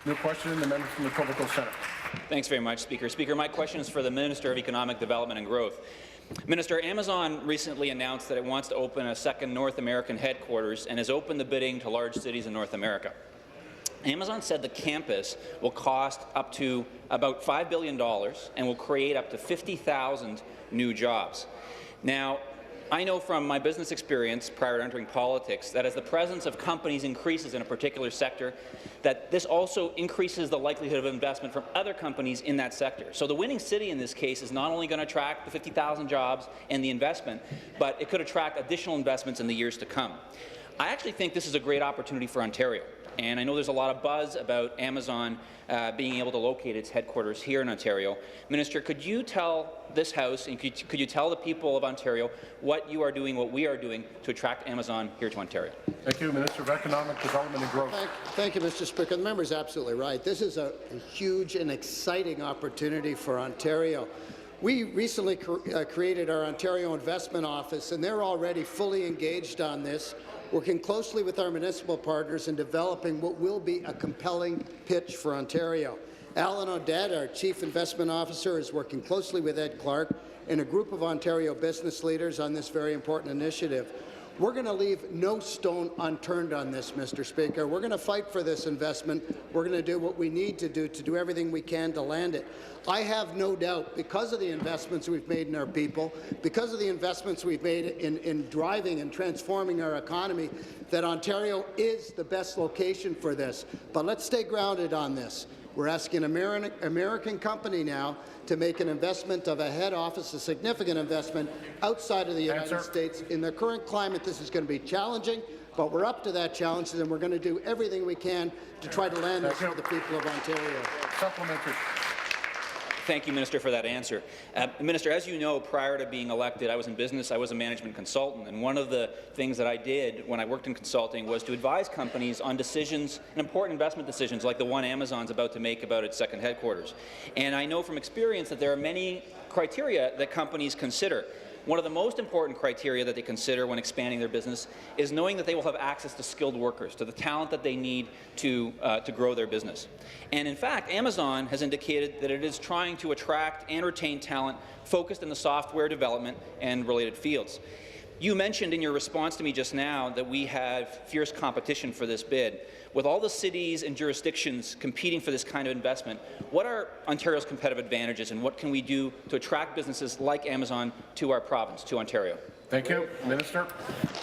New question, the member from the Etobicoke Centre. Thanks very much, Speaker. Speaker, my question is for the Minister of Economic Development and Growth. Minister, Amazon recently announced that it wants to open a second North American headquarters and has opened the bidding to large cities in North America. Amazon said the campus will cost up to about $5 billion and will create up to 50,000 new jobs. Now, I know from my business experience prior to entering politics that as the presence of companies increases in a particular sector, that this also increases the likelihood of investment from other companies in that sector. So the winning city in this case is not only going to attract the 50,000 jobs and the investment, but it could attract additional investments in the years to come. I actually think this is a great opportunity for Ontario. And I know there's a lot of buzz about Amazon being able to locate its headquarters here in Ontario. Minister, could you tell this House and could you tell the people of Ontario what you are doing, what we are doing to attract Amazon here to Ontario? Thank you, Minister of Economic Development and Growth. Thank you, Mr. Speaker. The member is absolutely right. This is a huge and exciting opportunity for Ontario. We recently created our Ontario Investment Office, and they're already fully engaged on this, working closely with our municipal partners in developing what will be a compelling pitch for Ontario. Alan Odette, our Chief Investment Officer, is working closely with Ed Clark and a group of Ontario business leaders on this very important initiative. We're going to leave no stone unturned on this, Mr. Speaker. We're going to fight for this investment. We're going to do what we need to do everything we can to land it. I have no doubt, because of the investments we've made in our people, because of the investments we've made in driving and transforming our economy, that Ontario is the best location for this. But let's stay grounded on this. We're asking an American company now to make an investment of a head office, a significant investment outside of the United States. In the current climate, this is going to be challenging, but we're up to that challenge, and we're going to do everything we can to try to land this for the people of Ontario. Supplementary. Thank you, Minister, for that answer. Minister, as you know, prior to being elected, I was in business. I was a management consultant, and one of the things that I did when I worked in consulting was to advise companies on decisions, and important investment decisions, like the one Amazon's about to make about its second headquarters. And I know from experience that there are many criteria that companies consider. One of the most important criteria that they consider when expanding their business is knowing that they will have access to skilled workers, to the talent that they need to grow their business. And in fact, Amazon has indicated that it is trying to attract and retain talent focused in the software development and related fields. You mentioned in your response to me just now that we have fierce competition for this bid. With all the cities and jurisdictions competing for this kind of investment, what are Ontario's competitive advantages, and what can we do to attract businesses like Amazon to our province, to Ontario? Thank you. Minister.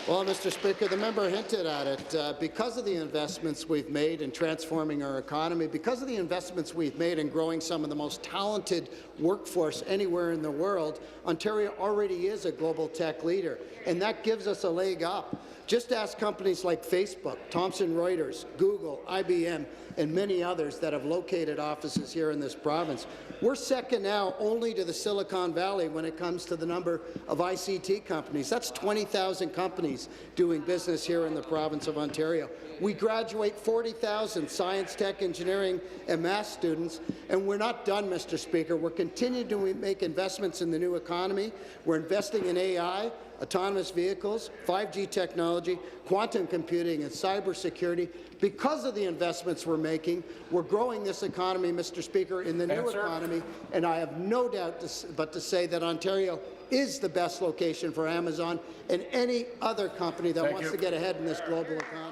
Well, Mr. Speaker, the member hinted at it. Because of the investments we've made in transforming our economy, because of the investments we've made in growing some of the most talented workforce anywhere in the world, Ontario already is a global tech leader, and that gives us a leg up. Just ask companies like Facebook, Thomson Reuters, Google, IBM, and many others that have located offices here in this province. We're second now only to the Silicon Valley when it comes to the number of ICT companies. That's 20,000 companies doing business here in the province of Ontario. We graduate 40,000 science, tech, engineering, and math students, and we're not done, Mr. Speaker. We're continuing to make investments in the new economy. We're investing in AI, autonomous vehicles, 5G technology, quantum computing, and cybersecurity. Because of the investments we're making, we're growing this economy, Mr. Speaker, in the new economy, and I have no doubt but to say that Ontario is the best location for Amazon and any other company that wants to get ahead in this global economy.